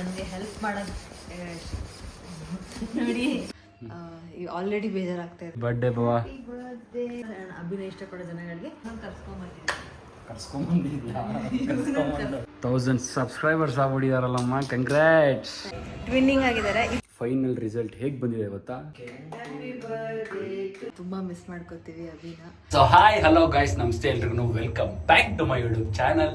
ನನಗೆ ಹೆಲ್ಪ್ ಮಾಡೋದು ನೋಡಿ ಆಲ್ರೆಡಿ ಬೇಜಾರಾಗ್ತಾ ಇದೆ. ಬರ್ಡೇ ಬಾವಾ ಅಭಿನಯ ಇಷ್ಟಪಡೋ ಜನಗಳಿಗೆ ನಾನು ಕರ್ಸ್ಕೊಂಬಂದಿದ್ಯಾ 1000 ಸಬ್ಸ್ಕ್ರೈಬರ್ಸ್ ಆಗ್ಬಿಟ್ಟಿದಾರಲ್ಲಮ್ಮ, ಕಂಗ್ರಾಟ್ಸ್. ಟ್ವಿನ್ನಿಂಗ್ ಆಗಿದ್ದಾರೆ. ಫೈನಲ್ ರಿಸಲ್ಟ್ ಹೇಗೆ ಬಂದಿದೆ ಗೊತ್ತಾ? ತುಂಬಾ ಮಿಸ್ ಮಾಡ್ಕೋತೀವಿ Abhina. So hi hello guys, ನಮಸ್ತೆ ಎಲ್ರಿಗೂ, welcome back to my YouTube channel.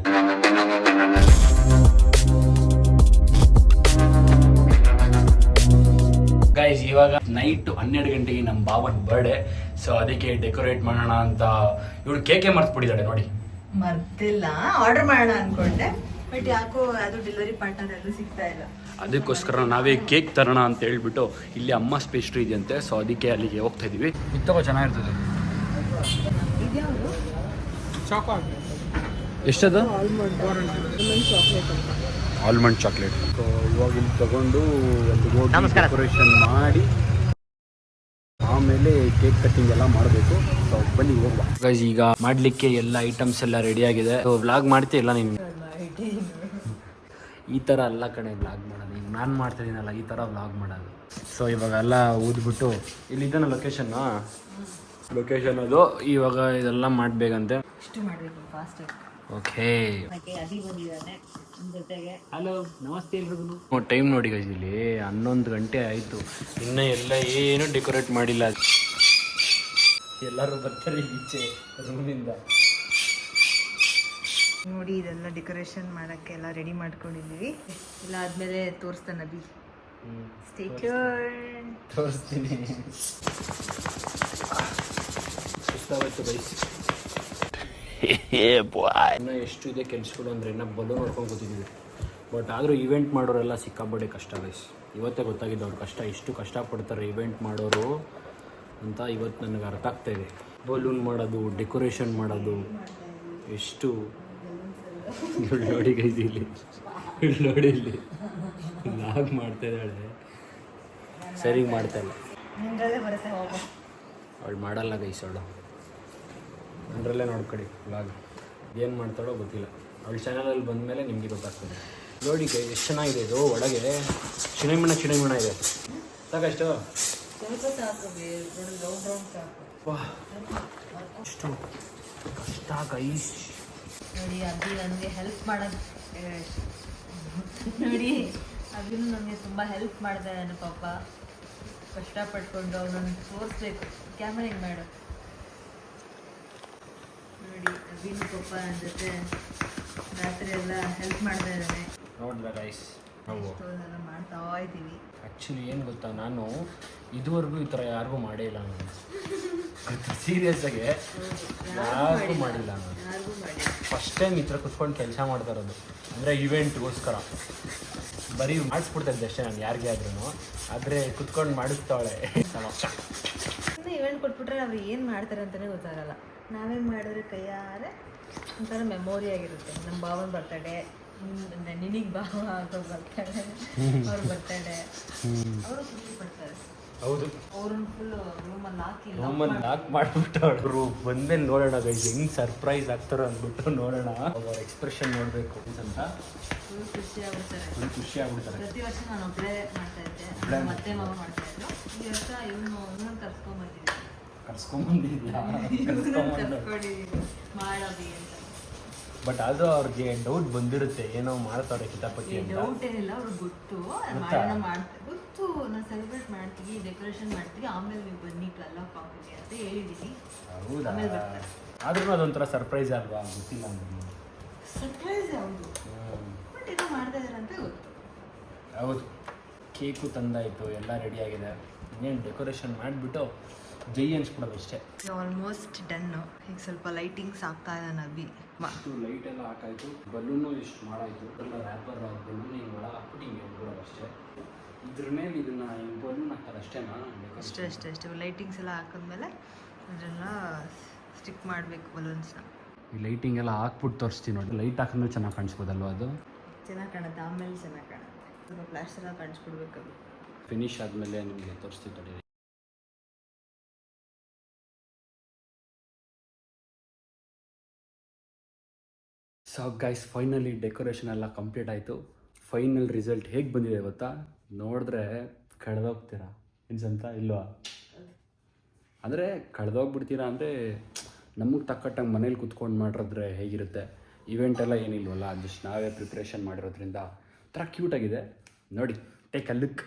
Guys ಇವಾಗ ನೈಟ್ 12 ಗಂಟೆಗೆ ನಮ್ಮ ಬಾವನ್ ಬರ್ಡೇ. ಸೊ ಅದಕ್ಕೆ ಡೆಕೋರೇಟ್ ಮಾಡೋಣ ಅಂತ ಇವಳು ಕೇಕೆ ಮರ್ತ್ಬಿಟ್ಟಿದ್ದಾಳೆ ನೋಡಿ. ಮರ್ತಿಲ್ಲ, ಆರ್ಡರ್ ಮಾಡೋಣ ಅನ್ಕೊಂಡೆ, ಬಟ್ ಯಾಕೋ ಅದು ಡೆಲಿವರಿ ಪಾರ್ಟ್ನರ್ ಎಲ್ಲೂ ಸಿಗ್ತಾ ಇಲ್ಲ. ಅದಕ್ಕೋಸ್ಕರ ನಾವೇ ಕೇಕ್ ತರೋಣ ಅಂತ ಹೇಳ್ಬಿಟ್ಟು ಇಲ್ಲಿ ಅಮ್ಮ ಪೇಸ್ಟ್ರಿ ಇದೆಯಂತೆ, ಸೊ ಅದಕ್ಕೆ ಅಲ್ಲಿಗೆ ಹೋಗ್ತಾ ಇದೀವಿ. ಇತ್ತಗೋ ಚೆನ್ನಾಗಿರ್ತದೆ. ಎಷ್ಟದು? Almond chocolate. ಇವಾಗ ಇಲ್ಲಿ ತಗೊಂಡು ಒಂದು ಡೆಕೋರೇಷನ್ ಮಾಡಿ ಆಮೇಲೆ ಕೇಕ್ ಕಟ್ಟಿಂಗ್ ಎಲ್ಲ ಮಾಡಬೇಕು. ಸೊ ಬನ್ನಿ ಹೋಗುವ. ಗೈಸ್ ಈಗ ಮಾಡ್ಲಿಕ್ಕೆ ಎಲ್ಲ ಐಟಮ್ಸ್ ಎಲ್ಲ ರೆಡಿ ಆಗಿದೆ. ವ್ಲಾಗ್ ಮಾಡ್ತೀಯಲ್ಲ ನೀನು? ಈ ಥರ ಎಲ್ಲ ಕಡೆ ವ್ಲಾಗ್ ಮಾಡೋದು, ಈಗ ನಾನು ಮಾಡ್ತಿದ್ದೀನಲ್ಲ ಈ ಥರ ವ್ಲಾಗ್ ಮಾಡೋದು. ಸೊ ಇವಾಗ ಎಲ್ಲ ಊದ್ಬಿಟ್ಟು ಇಲ್ಲಿದ್ದಾನ ಲೊಕೇಶನ್ ಅದು. ಇವಾಗ ಇದೆಲ್ಲ ಮಾಡಬೇಕಂತೆ. ಇಷ್ಟು ಮಾಡಬೇಕು ಫಾಸ್ಟ್. ಓಕೆ, ಅದಿ ಬಂದಿದ್ದಾನೆ ಜೊತೆಗೆ. ಹಲೋ ನಮಸ್ತೆ ಎಲ್ರಿಗೂ. ಟೈಮ್ ನೋಡಿ ಗೈಸ್, ಇಲ್ಲಿ 11 ಗಂಟೆ ಆಯಿತು, ಇನ್ನೂ ಎಲ್ಲ ಏನು ಡೆಕೋರೇಟ್ ಮಾಡಿಲ್ಲ. ಎಲ್ಲರೂ ಬರ್ತಾರೆ ಈಚೆ ರೂಮಿಂದ. ನೋಡಿ ಇದೆಲ್ಲ ಡೆಕೋರೇಷನ್ ಮಾಡೋಕ್ಕೆ ಎಲ್ಲ ರೆಡಿ ಮಾಡ್ಕೊಂಡಿದ್ದೀವಿ. ಇಲ್ಲ ಆದಮೇಲೆ ತೋರಿಸ್ತಾನೆ ಅಭಿ. Stay tuned. ತೋರಿಸ್ತೀನಿ. ಸುಸ್ತಾಗೋಯ್ತು ಗೈಸ್. ಇನ್ನು ಎಷ್ಟು ಇದೆ ಕೆಲಸಗಳು ಅಂದರೆ ಇನ್ನೂ ಬಲೂನ್ ನೋಡ್ಕೊಂಡು ಕೂತಿದ್ದೀವಿ. ಬಟ್ ಆದರೂ ಇವೆಂಟ್ ಮಾಡೋರೆಲ್ಲ ಸಿಕ್ಕಾಪಟ್ಟೆ ಕಷ್ಟ ಗೈಸ್. ಇವತ್ತೇ ಗೊತ್ತಾಗಿದ್ದು ಅವ್ರ ಕಷ್ಟ, ಎಷ್ಟು ಕಷ್ಟಪಡ್ತಾರೆ ಇವೆಂಟ್ ಮಾಡೋರು ಅಂತ ಇವತ್ತು ನನಗೆ ಅರ್ಥ ಆಗ್ತಾ ಇದೆ. ಬಲೂನ್ ಮಾಡೋದು, ಡೆಕೋರೇಷನ್ ಮಾಡೋದು ಎಷ್ಟು. ನೋಡಿ ಗೈಸ್, ಇಲ್ಲಿ ನೋಡಿ, ಇಲ್ಲಿ ಲಾಗ್ ಮಾಡ್ತಾ ಇದ್ದಾಳೆ, ಸರಿ ಮಾಡ್ತಾ ಇಲ್ಲ. ಅವಳು ಮಾಡಲ್ಲ ಗೈಸ್, ಅವಳು ಅದರಲ್ಲೇ ನೋಡ್ಕೊಡಿ ವ್ಲಾಗ್. ಏನು ಮಾಡ್ತಾಳೋ ಗೊತ್ತಿಲ್ಲ. ಅವಳ ಚಾನಲಲ್ಲಿ ಬಂದಮೇಲೆ ನಿಮಗೆ ಗೊತ್ತಾಗ್ತದೆ. ನೋಡಿ ಕೈ ಎಷ್ಟು ಚೆನ್ನಾಗಿದೆ ಇದು. ಒಳಗೆ ಚಿಣಮಣ ಇದೆ. ಸಾಕಷ್ಟು ಅಷ್ಟು ಕಷ್ಟ ಗೈಸ್. ನೋಡಿ ಅಭಿ ನನಗೆ ಹೆಲ್ಪ್ ಮಾಡೋದು ನೋಡಿ, ಅಭಿನೂ ನನಗೆ ತುಂಬ ಹೆಲ್ಪ್ ಮಾಡ್ತಾ ಇದ್ದಾನೆ ಪಾಪ. ಕಷ್ಟಪಟ್ಕೊಂಡು ಅವನನ್ನು ತೋರಿಸ್ಬೇಕು. ಕ್ಯಾಮ್ರಾ ಹಿಂಗೆ ಮಾಡು. ನೋಡಿ ಅಭಿನ ಪಾಪ ನನ್ನ ಜೊತೆ ರಾತ್ರಿ ಎಲ್ಲ ಹೆಲ್ಪ್ ಮಾಡ್ತಾ ಇದ್ದಾನೆ. ನೋಡಿದ ಗೈಸ್, ನಾವು ಮಾಡ್ತಾ ಇದ್ದೀವಿ. ಆ್ಯಕ್ಚುಲಿ ಏನು ಗೊತ್ತಾ, ನಾನು ಇದುವರೆಗೂ ಈ ಥರ ಯಾರಿಗೂ ಮಾಡೇ ಇಲ್ಲ. ನಾನು ಸೀರಿಯಸ್ ಆಗಿ ಯಾರಿಗೂ ಮಾಡಿಲ್ಲ. ನಾನು ಫಸ್ಟ್ ಟೈಮ್ ಈ ಥರ ಕುತ್ಕೊಂಡು ಕೆಲಸ ಮಾಡ್ತಾ ಇರೋದು, ಅಂದರೆ ಇವೆಂಟ್ಗೋಸ್ಕರ. ಬರೀ ಮಾಡಿಸ್ಬಿಡ್ತಾಯಿದ್ದೆ ಅಷ್ಟೇ ನಾನು ಯಾರಿಗೆ ಆದ್ರೂ, ಆದರೆ ಕುತ್ಕೊಂಡು ಮಾಡಿಸ್ತಾವಳೆ. ಇನ್ನು ಇವೆಂಟ್ ಕೊಟ್ಬಿಟ್ರೆ ಅವ್ರು ಏನು ಮಾಡ್ತಾರೆ ಅಂತಲೇ ಗೊತ್ತಾಗಲ್ಲ. ನಾವೇ ಮಾಡಿದ್ರೆ ಕೈಯಾರೆ ಒಂಥರ ಮೆಮೊರಿ ಆಗಿರುತ್ತೆ. ನಮ್ಮ ಭಾವನ ಬರ್ತಡೆ, ನಿನಗೆ ಭಾವ ಆಗೋ ಬರ್ತಡೆ, ಅವ್ರು ಬರ್ತಡೆ, ಅವರು ಖುಷಿ ಪಡ್ತಾರೆ. ಹೌದು, ಅವ್ರನ್ನ ಫುಲ್ ರೂಮಲ್ಲಿ ಲಾಕ್ ಮಾಡಿಬಿಟ್ಟು ಅವರು ಬಂದ್ಮೇಲೆ ನೋಡೋಣ ಗೈಸ್ ಹೆಂಗೆ ಸರ್ಪ್ರೈಸ್ ಆಗ್ತಾರೋ ಅಂದ್ಬಿಟ್ಟು ನೋಡೋಣ. ಅವ್ರ ಎಕ್ಸ್ಪ್ರೆಷನ್ ನೋಡಬೇಕು ಅಂತ ಫುಲ್ ಖುಷಿ ಆಗ್ಬಿಡ್ತಾರೆ. ಪ್ರತಿ ವರ್ಷ ನಾನು ಒಬ್ಬಳೇ ಮಾಡ್ತಾ ಇದ್ದೆ, ಮತ್ತೆ ಮಾವ ಮಾಡ್ತಾ ಇದ್ರು. ಈ ವರ್ಷ ಇವನು ಕರ್ಸ್ಕೊಂಬಂದಿದ್ಯಾ ಮಾಡಬಿ ಅಂತ. ಬಟ್ ಅದು ಅವ್ರಿಗೆ ಡೌಟ್ ಬಂದಿರುತ್ತೆ, ಏನೋ ಮಾಡ್ತಾರೆ ಕಿತಾಪತಿ ಅಂತ. ಡೌಟ್ ಏನಿಲ್ಲ, ಅವ್ರಿಗೆ ಗೊತ್ತು ಗೊತ್ತು. ನಾವು ಸೆಲೆಬ್ರೇಟ್ ಮಾಡ್ತೀವಿ, ಡೆಕೋರೇಷನ್ ಮಾಡ್ತೀವಿ, ಆಮೇಲೆ ನೀವು ಬನ್ನಿ ಕ್ಲಲ್ಲ ಕಾಫಿಗೆ ಅಂತ ಹೇಳಿದೀನಿ. ಹೌದಾ? ಆದ್ರೂ ಅದೊಂಥರ ಸರ್ಪ್ರೈಸ್ ಅಲ್ವಾ? ಗೊತ್ತಿಲ್ಲ ನನಗೆ. ಸರ್ಪ್ರೈಸ್ ಹೌದು, ಬಟ್ ಏನೋ ಮಾಡ್ತಾ ಇದಾರೆ ಅಂತ ಗೊತ್ತು. ಹೌದು, ಕೇಕು ತಂದಾಯಿತು, ಎಲ್ಲ ರೆಡಿ ಆಗಿದೆ. ಇನ್ನೇನು ಡೆಕೋರೇಷನ್ ಮಾಡಿಬಿಟ್ಟು ಜೈ ಅನ್ಸ್ಬಿಡೋದು ಅಷ್ಟೇ. ಆಲ್ಮೋಸ್ಟ್ ಡನ್ನು. ಈಗ ಸ್ವಲ್ಪ ಲೈಟಿಂಗ್ಸ್ ಆಗ್ತಾ ಇದೆ ನಬಿ. ಲೈಟ್ ಎಲ್ಲ ಹಾಕಾಯ್ತು, ಬಲೂನು ಇಷ್ಟು ಮಾಡಾಯಿತು. ಎಲ್ಲ ರ್ಯಾಪರ್ ಬಲೂನ್ ಹಿಂಗೆ ಒಳಗೆ ಹಾಕ್ಬಿಟ್ಟು ಹಿಂಗೆ ಹೇಳ್ಬಿಡೋದು ಅಷ್ಟೇ. ಇದ್ರ ಮೇಲೆ ಇದನ್ನ ಹಿಂಗೆ ಬಲೂನ್ ಹಾಕ್ತಾರೆ ಅಷ್ಟೇನಾ? ಅಷ್ಟೇ ಲೈಟಿಂಗ್ಸ್ ಎಲ್ಲ ಹಾಕಿದ್ಮೇಲೆ ಅದೆಲ್ಲ ಸ್ಟಿಕ್ ಮಾಡಬೇಕು ಬಲೂನ್ಸ್ನ. ಈ ಲೈಟಿಂಗ್ ಎಲ್ಲ ಹಾಕ್ಬಿಟ್ಟು ತೋರಿಸ್ತೀವಿ ನೋಡಿ. ಲೈಟ್ ಹಾಕಿದ್ರೆ ಚೆನ್ನಾಗಿ ಕಾಣಿಸ್ಬೋದಲ್ವ? ಅದು ಚೆನ್ನಾಗಿ ಕಾಣುತ್ತೆ, ಆಮೇಲೆ ಚೆನ್ನಾಗಿ ಕಾಣುತ್ತೆ. ಸ್ವಲ್ಪ ಫ್ಲಾಶ್ ಎಲ್ಲ ಕಾಣಿಸ್ಬಿಡ್ಬೇಕು. ಅದು ಫಿನಿಶ್ ಆದಮೇಲೆ ನಿಮಗೆ ತೋರಿಸ್ತೀವಿ ತಡೀರಿ. ಸೊ ಗೈಸ್ ಫೈನಲಿ ಡೆಕೋರೇಷನ್ ಎಲ್ಲ ಕಂಪ್ಲೀಟ್ ಆಯಿತು. ಫೈನಲ್ ರಿಸಲ್ಟ್ ಹೇಗೆ ಬಂದಿದೆ ಗೊತ್ತಾ? ನೋಡಿದ್ರೆ ಕಳೆದೋಗ್ತೀರಾ ಇನ್ಸಂತ ಇಲ್ವಾ? ಅಂದರೆ ಕಳೆದೋಗ್ಬಿಡ್ತೀರಾ ಅಂದರೆ ನಮಗೆ ತಕ್ಕಟ್ಟಂಗೆ ಮನೇಲಿ ಕುತ್ಕೊಂಡು ಮಾಡಿದ್ರೆ ಹೇಗಿರುತ್ತೆ? ಇವೆಂಟ್ ಎಲ್ಲ ಏನಿಲ್ವಲ್ಲ, ಜಸ್ಟ್ ನಾವೇ ಪ್ರಿಪ್ರೇಷನ್ ಮಾಡಿರೋದ್ರಿಂದ ಒಂಥರ ಕ್ಯೂಟಾಗಿದೆ ನೋಡಿ. Take a look.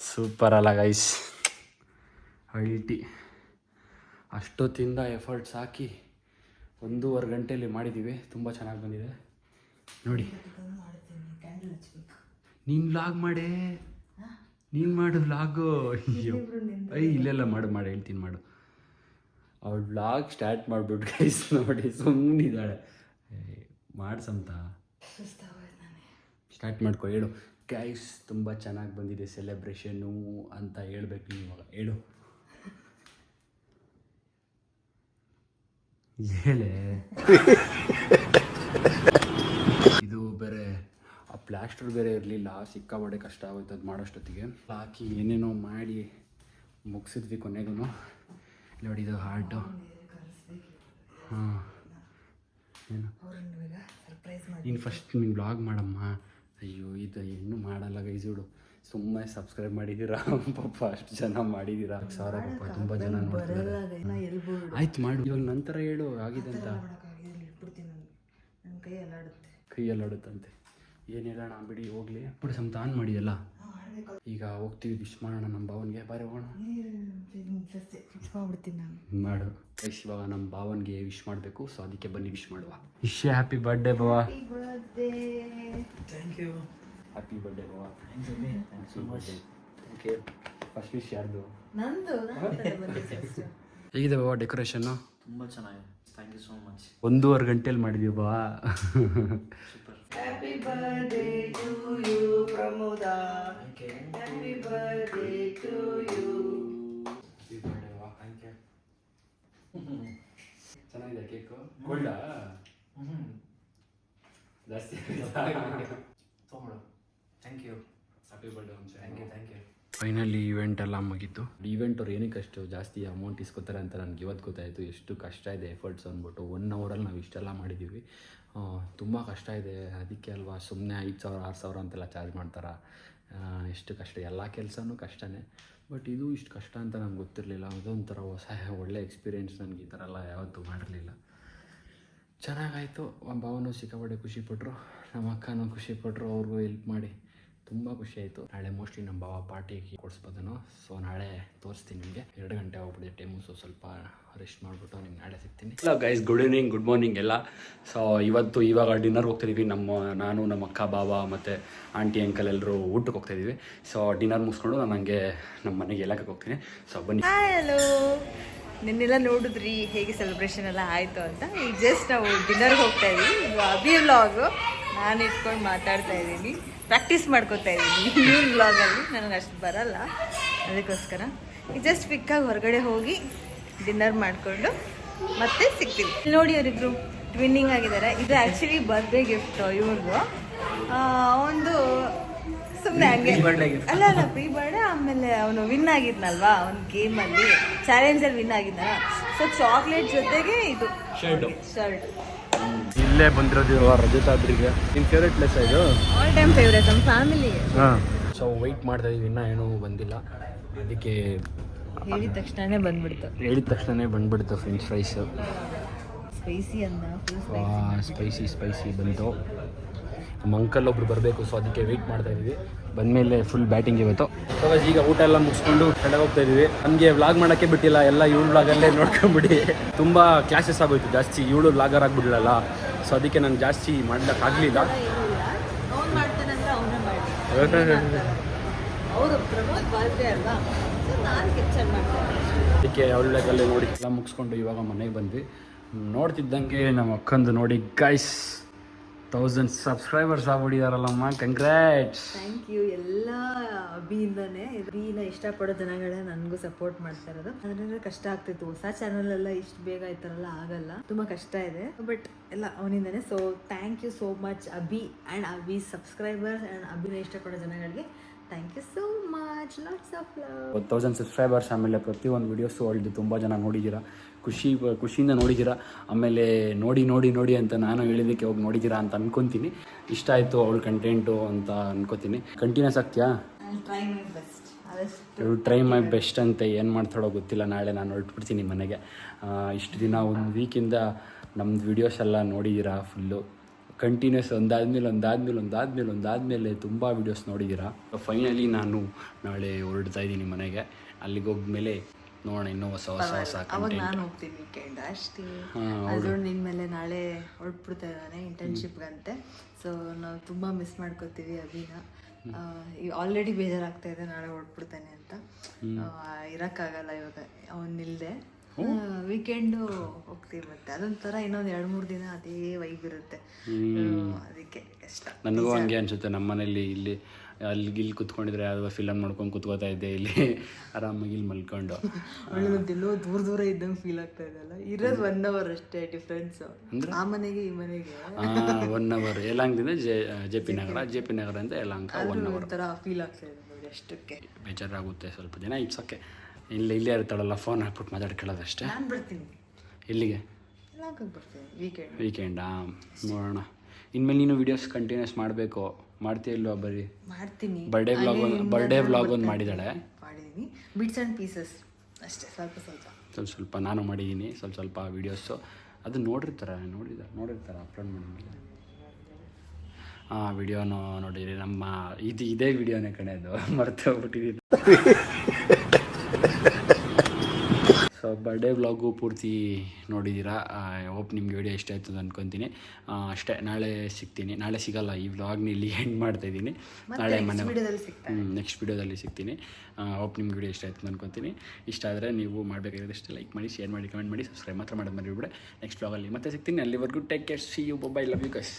ಸೂಪರ್ ಅಲ್ಲ ಗೈಸ್? ಅಲ್ಟಿ ಅಷ್ಟೊತ್ತಿಂದ ಎಫರ್ಟ್ಸ್ ಹಾಕಿ 1.5 ಗಂಟೆಯಲ್ಲಿ ಮಾಡಿದ್ದೀವಿ. ತುಂಬ ಚೆನ್ನಾಗಿ ಬಂದಿದೆ ನೋಡಿ. ನೀನು ವ್ಲಾಗ್ ಮಾಡೇ, ನೀನು ಮಾಡು ವ್ಲಾಗು. ಅಯ್ಯೋ ಇಲ್ಲೆಲ್ಲ ಮಾಡು ಹೇಳ್ತೀನಿ ಮಾಡು. ಅವಳು ವ್ಲಾಗ್ ಸ್ಟಾರ್ಟ್ ಮಾಡಿಬಿಟ್ಟು ಗೈಸ್ ನೋಡಿ ಸುಮ್ಮನಿದ್ದಾಳೆ. ಮಾಡ್ಸಂತ ಸ್ಟಾರ್ಟ್ ಮಾಡ್ಕೊ, ಹೇಳು ಗೈಸ್ ತುಂಬ ಚೆನ್ನಾಗಿ ಬಂದಿದೆ ಸೆಲೆಬ್ರೇಷನ್ನು ಅಂತ ಹೇಳ್ಬೇಕು ನೀವು. ಇವಾಗ ಹೇಳು, ಹೇಳೆ. ಇದು ಬೇರೆ ಆ ಪ್ಲಾಸ್ಟರ್ ಬೇರೆ ಇರಲಿಲ್ಲ, ಸಿಕ್ಕಾಬಡೆ ಕಷ್ಟ ಆಗೋಯ್ತು ಅದು ಮಾಡೋಷ್ಟೊತ್ತಿಗೆ. ಹಾಕಿ ಏನೇನೋ ಮಾಡಿ ಮುಗಿಸಿದ್ವಿ ಕೊನೆಗೂ. ನೋಡಿ ಇದು ಹಾರ್ಟು. ಹಾಂ ಏನು ನೀನು ಫಸ್ಟ್ ನೀನು ವ್ಲಾಗ್ ಮಾಡಮ್ಮ. ಅಯ್ಯೋ ಇದು ಇನ್ನೂ ಮಾಡಲ್ಲ ಗೈಸ್ ಇವಳು. ಸುಮ್ಮನೆ ಸಬ್ಸ್ಕ್ರೈಬ್ ಮಾಡಿದ್ದೀರಾ ಪಾಪ, ಅಷ್ಟು ಜನ ಮಾಡಿದ್ದೀರಾ. 1000 ಪಾಪ, ತುಂಬ ಜನ ನೋಡ್ತಾರೆ. ಆಯ್ತು ಮಾಡು ಇವಾಗ ನಂತರ ಹೇಳು ಆಗಿದೆ ಅಂತ. ಕೈ ಅಲ್ಲಾಡುತ್ತಂತೆ. ಏನು ಹೇಳೋಣ ಬಿಡಿ ಹೋಗ್ಲಿ. ಬಿಡು ಸಮ್ತ ಆನ್ ಮಾಡಿದಲ್ಲ. ಈಗ ಹೋಗ್ತೀವಿ ವಿಶ್ ಮಾಡೋಣ ನಮ್ಮ ಭಾವನಿಗೆ. ಬಾರಿ ಹೋಗೋಣ. ಮಾಡು ಗೈಸ್, ಇವಾಗ ನಮ್ಮ ಭಾವನಿಗೆ ವಿಶ್ ಮಾಡಬೇಕು. ಸೊ ಅದಕ್ಕೆ ಬನ್ನಿ ವಿಶ್ ಮಾಡುವ. ವಿಶ್ ಹ್ಯಾಪಿ ಬರ್ಡೇ ಬಾವ. Thank you. ಹ್ಯಾಪಿ ಬರ್ಡೇ ಬಾವ. ಓಕೆ, ಫಸ್ಟ್ ವಿಶ್ ಯಾರ್ದು? ಹೇಗಿದೆ ಬಾವ ಡೆಕೋರೇಷನ್ನು? ತುಂಬ ಚೆನ್ನಾಗಿದೆ. Thank you so much. 1.5 ಗಂಟೆಯಲ್ಲಿ ಮಾಡಿದೀವಿ ಬಾವ. Super. Happy birthday to you, Pramoda. Happy birthday to you. Happy birthday ಬಾವ. Thank you. ಚೆನ್ನಾಗಿದೆ ಕೇಕು. ಕೊಳ್ಳ ಜಾಸ್ತಿ ತೊಗೊಳು. Thank you. Happy birthday. Thank you. Finally event ಎಲ್ಲ ಮುಗೀತು. ಈವೆಂಟ್ ಅವ್ರು ಏನಕ್ಕೆ ಅಷ್ಟು ಜಾಸ್ತಿ ಅಮೌಂಟ್ ಇಸ್ಕೋತಾರೆ ಅಂತ ನನಗೆ ಇವತ್ತು ಗೊತ್ತಾಯಿತು. ಎಷ್ಟು ಕಷ್ಟ ಇದೆ ಎಫರ್ಟ್ಸ್ ಅಂದ್ಬಿಟ್ಟು. 1 ಅವರಲ್ಲಿ ನಾವು ಇಷ್ಟೆಲ್ಲ ಮಾಡಿದ್ದೀವಿ. ತುಂಬ ಕಷ್ಟ ಇದೆ. ಅದಕ್ಕೆ ಅಲ್ವಾ ಸುಮ್ಮನೆ 5,000 6,000 ಅಂತೆಲ್ಲ ಚಾರ್ಜ್ ಮಾಡ್ತಾರೆ. ಎಷ್ಟು ಕಷ್ಟ, ಎಲ್ಲ ಕೆಲಸನೂ ಕಷ್ಟನೇ. ಬಟ್ ಇದು ಇಷ್ಟು ಕಷ್ಟ ಅಂತ ನಂಗೆ ಗೊತ್ತಿರಲಿಲ್ಲ. ಅದೊಂಥರ ಹೊಸ ಒಳ್ಳೆ ಎಕ್ಸ್ಪೀರಿಯೆನ್ಸ್. ನನಗೆ ಈ ಥರ ಎಲ್ಲ ಯಾವತ್ತೂ ಮಾಡಿರಲಿಲ್ಲ. ಚೆನ್ನಾಗಾಯಿತು. ಭಾವನೂ ಸಿಕ್ಕಾಪಟ್ಟೆ ಖುಷಿಪಟ್ಟರು, ನಮ್ಮ ಅಕ್ಕನೂ ಖುಷಿಪಟ್ಟರು. ಅವ್ರಿಗೂ ಹೆಲ್ಪ್ ಮಾಡಿ ತುಂಬ ಖುಷಿ ಆಯಿತು. ನಾಳೆ ಮೋಸ್ಟ್ಲಿ ನಮ್ಮ ಭಾವ ಪಾರ್ಟಿಗೆ ಕೊಡಿಸ್ಬೋದನು. ಸೊ ನಾಳೆ ತೋರಿಸ್ತೀನಿ ನಿಮಗೆ. 2 ಗಂಟೆ ಹೋಗ್ಬಿಟ್ಟಿದೆ ಟೈಮು. ಸೊ ಸ್ವಲ್ಪ ರೆಸ್ಟ್ ಮಾಡಿಬಿಟ್ಟು ನಿಮ್ಗೆ ನಾಳೆ ಸಿಗ್ತೀನಿ. Hello guys, good evening, good morning ಎಲ್ಲ. ಸೊ ಇವಾಗ ಡಿನ್ನರ್ಗೆ ಹೋಗ್ತಾಯಿದ್ದೀವಿ. ನಾನು ನಮ್ಮ ಅಕ್ಕ ಬಾವ ಮತ್ತು ಆಂಟಿ ಅಂಕಲ್ ಎಲ್ಲರೂ ಊಟಕ್ಕೆ ಹೋಗ್ತಾಯಿದ್ದೀವಿ. ಸೊ ಡಿನ್ನರ್ ಮುಗಿಸ್ಕೊಂಡು ನಾನು ಹಂಗೆ ನಮ್ಮ ಮನೆಗೆ ಎಲ್ಲಕ್ಕೆ ಹೋಗ್ತೀನಿ. ಸೊ ಬನ್ನಿ. ಹಲೋ, ನಿನ್ನೆಲ್ಲ ನೋಡಿದ್ರಿ ಹೇಗೆ ಸೆಲೆಬ್ರೇಷನ್ ಎಲ್ಲ ಆಯಿತು ಅಂತ. ಈಗ ಜಸ್ಟ್ ನಾವು ಡಿನ್ನರ್ಗೆ ಹೋಗ್ತಾ ಇದ್ದೀವಿ. ಇದು ಅಭಿ ವ್ಲಾಗು. ನಾನು ಇಟ್ಕೊಂಡು ಮಾತಾಡ್ತಾ ಇದ್ದೀನಿ, ಪ್ರಾಕ್ಟೀಸ್ ಮಾಡ್ಕೋತಾ ಇದ್ದೀನಿ ಇವ್ರ ವ್ಲಾಗಲ್ಲಿ. ನನಗೆ ಅಷ್ಟು ಬರಲ್ಲ, ಅದಕ್ಕೋಸ್ಕರ ಈಗ ಜಸ್ಟ್ ಕ್ವಿಕ್ಕಾಗಿ ಹೊರಗಡೆ ಹೋಗಿ ಡಿನ್ನರ್ ಮಾಡಿಕೊಂಡು ಮತ್ತೆ ಸಿಗ್ತೀವಿ. ನೋಡಿ ಅವರಿಬ್ರು ಟ್ವಿನ್ನಿಂಗ್ ಆಗಿದ್ದಾರೆ. ಇದು ಆ್ಯಕ್ಚುಲಿ ಬರ್ತ್ಡೇ ಗಿಫ್ಟ್ ಇವ್ರದ್ದು. ಒಂದು ಸುಮ್ಮನೆ ಹಂಗೆ ಅಲ್ಲ ಪ್ರೀ ಬರ್ಡೇ. ಆಮೇಲೆ ಅವನು ವಿನ್ ಆಗಿದ್ನಲ್ವಾ ಒಂದು ಗೇಮಲ್ಲಿ, ಚಾಲೆಂಜಲ್ಲಿ ವಿನ್ ಆಗಿದ್ನಲ್ಲ. ಸೊ ಚಾಕ್ಲೇಟ್ ಜೊತೆಗೆ ಇದು ಶರ್ಟ್. ಇಲ್ಲೇ ಬಂದಿರೋದು ರಜತಾದ್ರಿಗೆ. ನಿಮ್ಮ ಫೇವ್ರೇಟ್ ಪ್ಲೇಸ್ ಇದು? ಆಲ್ ಟೈಮ್ ಫೇವ್ರೇಟ್ ನಮ್ಮ ಫ್ಯಾಮಿಲಿಗೆ. ಹಾಂ. ಸೊ ವೆಯ್ಟ್ ಮಾಡ್ತಾ ಇದೀವಿ, ಇನ್ನೂ ಏನೂ ಬಂದಿಲ್ಲ. ಅದಕ್ಕೆ ಹೇಳಿದ ತಕ್ಷಣನೇ ಬಂದ್ಬಿಡ್ತು ಫ್ರೆಂಚ್ ಫ್ರೈಸು. ಸ್ಪೈಸಿ ಅಂದ, ಸ್ಪೈಸಿ ಬಂತು. ನಮ್ಮ ಅಂಕಲ್ ಒಬ್ರು ಬರಬೇಕು. ಸೊ ಅದಕ್ಕೆ ವೆಯ್ಟ್ ಮಾಡ್ತಾ ಇದ್ದೀವಿ. ಬಂದಮೇಲೆ ಫುಲ್ ಬ್ಯಾಟಿಂಗ್ ಇವತ್ತು. ಸೊ ಈಗ ಊಟ ಎಲ್ಲ ಮುಗಿಸ್ಕೊಂಡು ಕೆಳಗೆ ಹೋಗ್ತಾ ಇದ್ದೀವಿ. ನಮಗೆ ವ್ಲಾಗ್ ಮಾಡೋಕ್ಕೆ ಬಿಟ್ಟಿಲ್ಲ, ಎಲ್ಲ ಇವಳು ವ್ಲಾಗಲ್ಲೇ ನೋಡ್ಕೊಂಬಿಡಿ. ತುಂಬ ಕ್ಲಾಸಸ್ ಆಗೋಯ್ತು ಜಾಸ್ತಿ. ಇವಳು ವ್ಲಾಗರ್ ಆಗಿಬಿಡಲಲ್ಲ. ಸೊ ಅದಕ್ಕೆ ನಾನು ಜಾಸ್ತಿ ಮಾಡ್ಲಿಕ್ಕಾಗಲಿಲ್ಲ. ಅದಕ್ಕೆ ಅವಳ ವ್ಲಾಗಲ್ಲೇ ನೋಡಿ ಎಲ್ಲ ಮುಗಿಸ್ಕೊಂಡು ಇವಾಗ ಮನೆಗೆ ಬಂದ್ವಿ. ನೋಡ್ತಿದ್ದಂಗೆ ನಮ್ಮ ಅಕ್ಕಂದು ನೋಡಿ ಗೈಸ್ 1000 ಸಬ್ಸ್ಕ್ರೈಬರ್ಸ್ ಆಗ್ಬಿಟ್ಟಿದಾರಲ್ಲಮ್ಮ. ಕಂಗ್ರ್ಯಾಟ್ಸ್. Thank you. ಎಲ್ಲ ಅಭಿಯಿಂದನೇ. ಅಭಿನ ಇಷ್ಟಪಡೋ ಜನಗಳೇ ನನಗೂ ಸಪೋರ್ಟ್ ಮಾಡ್ತಾ ಇರೋದು. ಅದರಿಂದ ಕಷ್ಟ ಆಗ್ತಿತ್ತು. ಹೊಸ ಚಾನಲ್ ಎಲ್ಲ ಇಷ್ಟು ಬೇಗ ಈ ಥರ ಎಲ್ಲ ಆಗಲ್ಲ, ತುಂಬ ಕಷ್ಟ ಇದೆ. ಬಟ್ ಎಲ್ಲ ಅವನಿಂದನೇ. So thank you so much Abhi and Abhi subscribers and ಅಭಿನ ಇಷ್ಟಪಡೋ ಜನಗಳಿಗೆ thank you so much, lots of love. 1000 subscribers, ಆಮೇಲೆ ಪ್ರತಿಯೊಂದು ವೀಡಿಯೋಸು ಅವಳದು ತುಂಬ ಜನ ನೋಡಿದ್ದೀರಾ, ಖುಷಿಯಿಂದ ನೋಡಿದ್ದೀರಾ. ಆಮೇಲೆ ನೋಡಿ ಅಂತ ನಾನು ಹೇಳಿದ್ದಕ್ಕೆ ಹೋಗಿ ನೋಡಿದ್ದೀರಾ ಅಂತ ಅನ್ಕೊತೀನಿ. ಇಷ್ಟ ಆಯಿತು ಅವಳ ಕಂಟೆಂಟು ಅಂತ ಅನ್ಕೋತೀನಿ. ಕಂಟಿನ್ಯೂಸ್ ಆಗ್ತೀಯಾ? Try my best. Try my best ಅಂತ ಏನು ಮಾಡ್ತಾಳೋ ಗೊತ್ತಿಲ್ಲ. ನಾಳೆ ನಾನು ಹೊರಟ್ಬಿಡ್ತೀನಿ ಮನೆಗೆ. ಇಷ್ಟು ದಿನ ಒಂದು ವೀಕಿಂದ ನಮ್ಮದು ವೀಡಿಯೋಸ್ ಎಲ್ಲ ನೋಡಿದ್ದೀರಾ ಫುಲ್ಲು ಕಂಟಿನ್ಯೂಸ್, ಒಂದಾದ್ಮೇಲೆ ತುಂಬ ವೀಡಿಯೋಸ್ ನೋಡಿದ್ದೀರಾ. ಫೈನಲಿ ನಾನು ನಾಳೆ ಹೊರಡ್ತಾ ಇದ್ದೀನಿ ಮನೆಗೆ. ಅಲ್ಲಿಗೆ ಹೋದ್ಮೇಲೆ ನೋಡೋಣ ಇನ್ನೂ ಹೊಸ ಅವಾಗ ನಾನು ಹೋಗ್ತೀನಿ ವೀಕೆಂಡ್ ಅಷ್ಟೇ. ಅದ್ರ ನಿನ್ಮೇಲೆ ನಾಳೆ ಹೊರಟ್ಬಿಡ್ತಾ ಇದ್ದಾನೆ ಇಂಟರ್ನ್ಶಿಪ್ಗಂತೆ. ಸೊ ನಾವು ತುಂಬ ಮಿಸ್ ಮಾಡ್ಕೋತೀವಿ ಅಭಿನ. ಆಲ್ರೆಡಿ ಬೇಜಾರಾಗ್ತಾ ಇದೆ ನಾಳೆ ಹೊರಟ್ಬಿಡ್ತಾನೆ ಅಂತ. ಇರೋಕ್ಕಾಗಲ್ಲ ಇವಾಗ ಅವನಿಲ್ಲದೆ. ವೀಕೆಂಡು ಹೋಗ್ತೀವಿ, ಮತ್ತೆ ಅದೊಂಥರ ಇನ್ನೊಂದು 2-3 ದಿನ ಅದೇ ವೈಬ್ ಇರುತ್ತೆ. ಅದಕ್ಕೆ ಕಷ್ಟ. ನನಗೂ ಹಂಗೆ ಅನಿಸುತ್ತೆ. ನಮ್ಮ ಮನೇಲಿ ಇಲ್ಲಿ ಇಲ್ಲಿ ಕುತ್ಕೊಂಡಿದ್ರೆ ಯಾವುದೋ ಫಿಲಮ್ ನೋಡ್ಕೊಂಡು ಕುತ್ಕೋತಾ ಇದ್ದೆ, ಇಲ್ಲಿ ಆರಾಮಾಗಿ ಇಲ್ಲಿ ಮಲ್ಕೊಂಡು. ಒಳ್ಳೆದೆಲ್ಲೋ ದೂರ ಇದ್ದಂಗೆ ಫೀಲ್ ಆಗ್ತಾ ಇದೆಯಲ್ಲ. ಇರೋದು 1 hour ಅಷ್ಟೇ ಡಿಫ್ರೆನ್ಸು ಆ ಮನೆಗೆ ಈ ಮನೆಗೆ. 1 hour ಯಲಹಂಕದಿಂದ ಜೆ ಪಿ ನಗರ ಅಂತ ಯಲಹಂಕ 1 hour. ಒಂಥರ ಫೀಲ್ ಆಗ್ತಾ ಇದೆ ನೋಡಿ ಅಷ್ಟಕ್ಕೆ. ಬೇಜಾರಾಗುತ್ತೆ ಸ್ವಲ್ಪ ದಿನ. ಇಟ್ಸೋಕ್ಕೆ ಇಲ್ಲೇ ಇರ್ತಾಳಲ್ಲ, ಫೋನ್ ಹಾಕ್ಬಿಟ್ಟು ಮಾತಾಡ್ಕೊಳ್ಳೋದಷ್ಟೇ. ನಾನು ಬರ್ತೀನಿ. ಎಲ್ಲಿಗೆ? ಬರ್ತೀನಿ ವೀಕೆಂಡಾ? ನೋಡೋಣ. ಇನ್ಮೇಲೆ ನೀನು ವೀಡಿಯೋಸ್ ಕಂಟಿನ್ಯೂಸ್ ಮಾಡಬೇಕು. ಮಾಡ್ತೀಯ ಇಲ್ವಾ? ಬರೀ ಮಾಡ್ತೀನಿ. ಬರ್ಡೇ ವ್ಲಾಗ್ ಒಂದು ಮಾಡಿದ್ದಾಳೆ. ಮಾಡಿದ್ದೀನಿ, ಬಿಟ್ಸ್ ಆ್ಯಂಡ್ ಪೀಸಸ್ ಅಷ್ಟೇ, ಸ್ವಲ್ಪ ನಾನು ಮಾಡಿದ್ದೀನಿ ಸ್ವಲ್ಪ ವೀಡಿಯೋಸು. ಅದು ನೋಡಿರ್ತಾರೆ ಅಪ್ಲೋಡ್ ಮಾಡಿದ್ಮೇಲೆ. ವಿಡಿಯೋನು ನೋಡಿರಿ. ನಮ್ಮ ಇದೇ ವಿಡಿಯೋನೇ ಕಣೆ, ಅದು ಮರ್ತು ಹೋಗ್ಬಿಟ್ಟಿದ್ದೀನಿ. ಸೊ ಬರ್ಡೇ ವ್ಲಾಗು ಪೂರ್ತಿ ನೋಡಿದ್ದೀರಾ. ಹೋಪ್ ನಿಮ್ಗೆ ವಿಡಿಯೋ ಇಷ್ಟ ಆಯ್ತು ಅನ್ಕೊತೀನಿ. ಅಷ್ಟೇ, ನಾಳೆ ಸಿಗ್ತೀನಿ. ನಾಳೆ ಸಿಗಲ್ಲ, ಈ ವ್ಲಾಗ್ನ ಇಲ್ಲಿ ಎಂಡ್ ಮಾಡ್ತಾಯಿದ್ದೀನಿ. ನಾಳೆ ನೆಕ್ಸ್ಟ್ ವಿಡಿಯೋದಲ್ಲಿ ಸಿಗ್ತೀನಿ. ಹೋಪ್ ನಿಮ್ಗೆ ವಿಡಿಯೋ ಇಷ್ಟ ಆಯ್ತು ಅನ್ಕೊತೀನಿ. ಇಷ್ಟ ಆದರೆ ನೀವು ಮಾಡಬೇಕಾಗಿರೋದಷ್ಟೇ ಲೈಕ್ ಮಾಡಿ, ಶೇರ್ ಮಾಡಿ, ಕಮೆಂಟ್ ಮಾಡಿ, ಸಬ್ಸ್ಕ್ರೈಬ್ ಮಾತ್ರ ಮಾಡೋದು ಮರಿಬೇಡಿ. ನೆಕ್ಸ್ಟ್ ವ್ಲಾಗಲ್ಲಿ ಮತ್ತೆ ಸಿಗ್ತೀನಿ. ಅಲ್ಲಿವರೆಗೂ take care, see you, bye, love you guys.